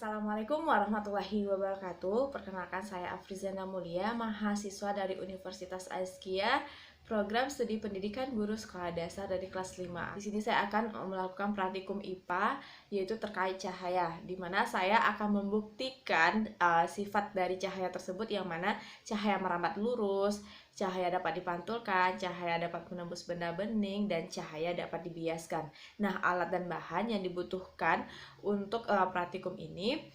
Assalamualaikum warahmatullahi wabarakatuh. Perkenalkan saya Afrizana Mulia, mahasiswa dari Universitas Azkia, program studi pendidikan guru sekolah dasar dari kelas 5. Di sini saya akan melakukan praktikum IPA, yaitu terkait cahaya, di mana saya akan membuktikan sifat dari cahaya tersebut, yang mana cahaya merambat lurus, cahaya dapat dipantulkan, cahaya dapat menembus benda bening, dan cahaya dapat dibiaskan. Nah, alat dan bahan yang dibutuhkan untuk praktikum ini,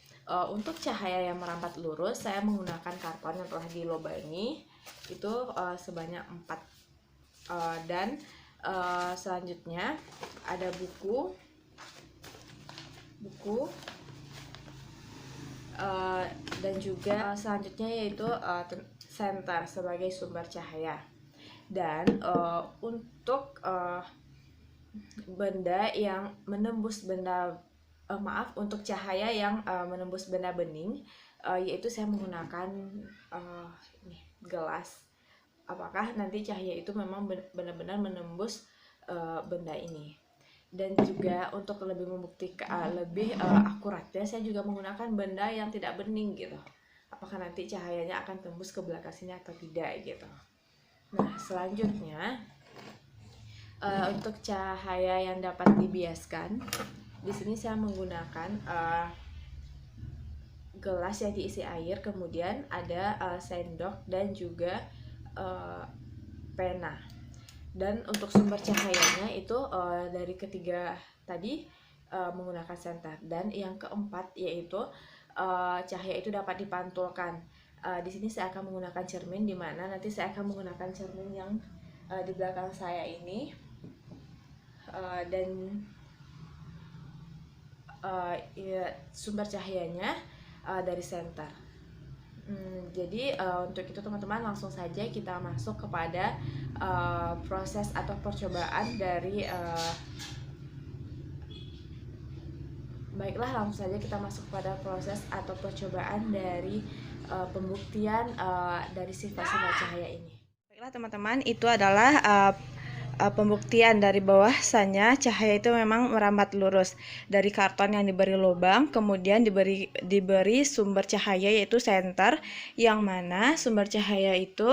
untuk cahaya yang merambat lurus, saya menggunakan karton yang telah dilubangi, itu sebanyak 4. Dan selanjutnya ada buku dan juga selanjutnya yaitu senter sebagai sumber cahaya. Dan untuk benda yang menembus untuk cahaya yang menembus benda bening, yaitu saya menggunakan gelas. Apakah nanti cahaya itu memang benar-benar menembus benda ini. Dan juga untuk lebih membuktikan lebih akuratnya, saya juga menggunakan benda yang tidak bening gitu. Apakah nanti cahayanya akan tembus ke belakang sini atau tidak gitu. Nah, selanjutnya untuk cahaya yang dapat dibiaskan, di sini saya menggunakan gelas yang diisi air, kemudian ada sendok dan juga pena. Dan untuk sumber cahayanya itu dari ketiga tadi menggunakan senter. Dan yang keempat yaitu cahaya itu dapat dipantulkan. Di sini saya akan menggunakan cermin, di mana nanti saya akan menggunakan cermin yang di belakang saya ini, dan sumber cahayanya dari senter. Jadi untuk itu teman-teman, langsung saja kita masuk kepada proses atau percobaan dari baiklah, langsung saja kita masuk kepada proses atau percobaan dari pembuktian dari sifat-sifat cahaya ini. Baiklah teman-teman, itu adalah pembuktian dari bahwasannya cahaya itu memang merambat lurus dari karton yang diberi lubang, kemudian diberi sumber cahaya yaitu senter, yang mana sumber cahaya itu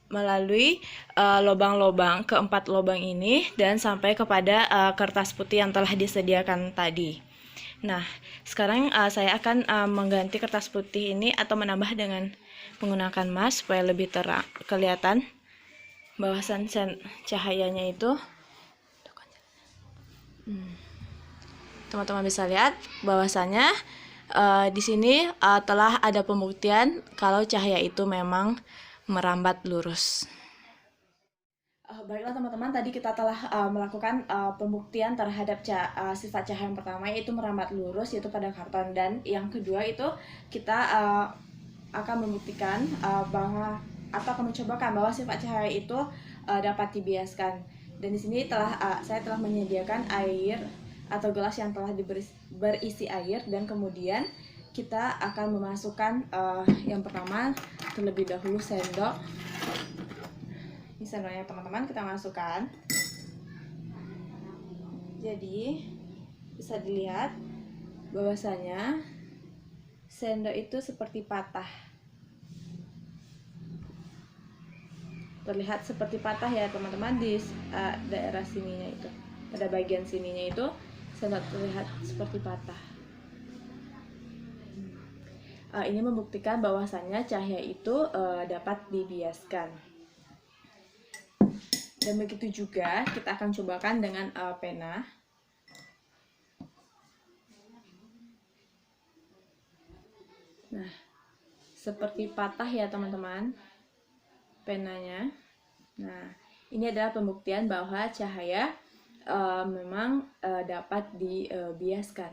melalui lubang-lubang, keempat lubang ini, dan sampai kepada kertas putih yang telah disediakan tadi. Nah, sekarang saya akan mengganti kertas putih ini atau menambah dengan menggunakan emas supaya lebih kelihatan bawasan cahayanya itu. Teman-teman bisa lihat bahwasannya di sini telah ada pembuktian kalau cahaya itu memang merambat lurus. Baiklah teman-teman, tadi kita telah melakukan pembuktian terhadap sifat cahaya yang pertama, yaitu merambat lurus, yaitu pada karton. Dan yang kedua itu kita akan membuktikan bahwa atau akan mencobakan bahwa sifat cahaya itu dapat dibiaskan. Dan di sini saya telah menyediakan air atau gelas yang telah berisi air, dan kemudian kita akan memasukkan yang pertama terlebih dahulu sendok. Ini sendoknya teman-teman, kita masukkan. Jadi bisa dilihat bahwasanya sendok itu seperti patah. Terlihat seperti patah ya teman-teman, di daerah sininya itu, pada bagian sininya itu sendok terlihat seperti patah. Ini membuktikan bahwasannya cahaya itu dapat dibiaskan. Dan begitu juga kita akan cobakan dengan pena. Nah, seperti patah ya teman-teman penanya. Nah, ini adalah pembuktian bahwa cahaya memang dapat dibiaskan.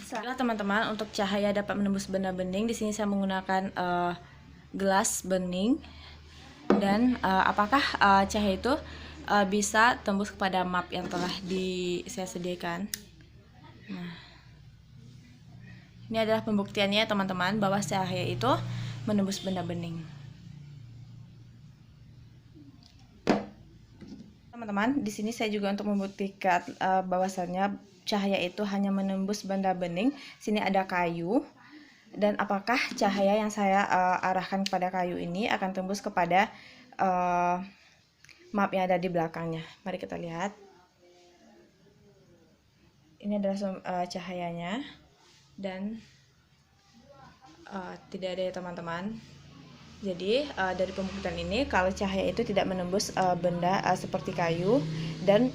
Setelah teman-teman, untuk cahaya dapat menembus benda bening, di sini saya menggunakan gelas bening. Dan apakah cahaya itu bisa tembus kepada map yang telah saya sediakan? Nah, ini adalah pembuktiannya teman-teman, bahwa cahaya itu menembus benda bening. teman-teman, di sini saya juga untuk membuktikan bahwasannya cahaya itu hanya menembus benda bening. Sini ada kayu, dan apakah cahaya yang saya arahkan kepada kayu ini akan tembus kepada map yang ada di belakangnya. Mari kita lihat. Ini adalah cahayanya, dan tidak ada ya teman-teman. Jadi dari pembuktian ini, kalau cahaya itu tidak menembus benda seperti kayu, dan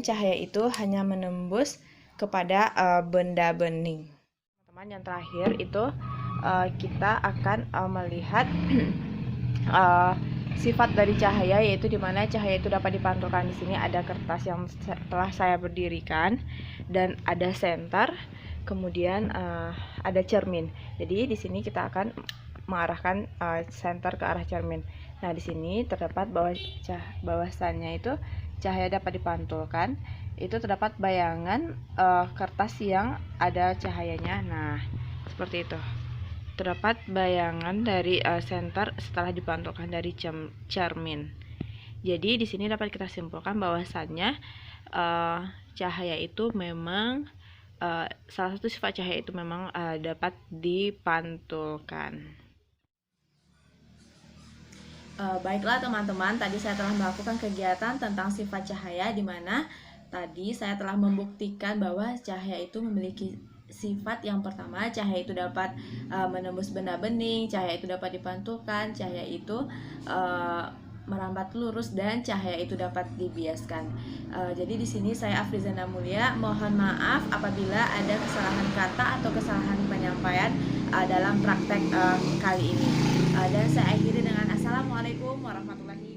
cahaya itu hanya menembus kepada benda bening. Teman-teman, yang terakhir itu kita akan melihat sifat dari cahaya, yaitu dimana cahaya itu dapat dipantulkan. Di sini ada kertas yang telah saya berdirikan, dan ada senter. Kemudian ada cermin. Jadi di sini kita akan mengarahkan senter ke arah cermin. Nah, di sini terdapat bahwasannya itu cahaya dapat dipantulkan. Itu terdapat bayangan kertas yang ada cahayanya. Nah, seperti itu. Terdapat bayangan dari senter setelah dipantulkan dari cermin. Jadi di sini dapat kita simpulkan bahwasannya cahaya itu memang salah satu sifat cahaya itu memang dapat dipantulkan. Baiklah teman-teman, tadi saya telah melakukan kegiatan tentang sifat cahaya, di mana tadi saya telah membuktikan bahwa cahaya itu memiliki sifat yang pertama, cahaya itu dapat menembus benda bening, cahaya itu dapat dipantulkan, cahaya itu merambat lurus, dan cahaya itu dapat dibiaskan. Jadi di sini saya Afrizana Mulia mohon maaf apabila ada kesalahan kata atau kesalahan penyampaian dalam praktek kali ini. Dan saya akhiri dengan assalamualaikum warahmatullahi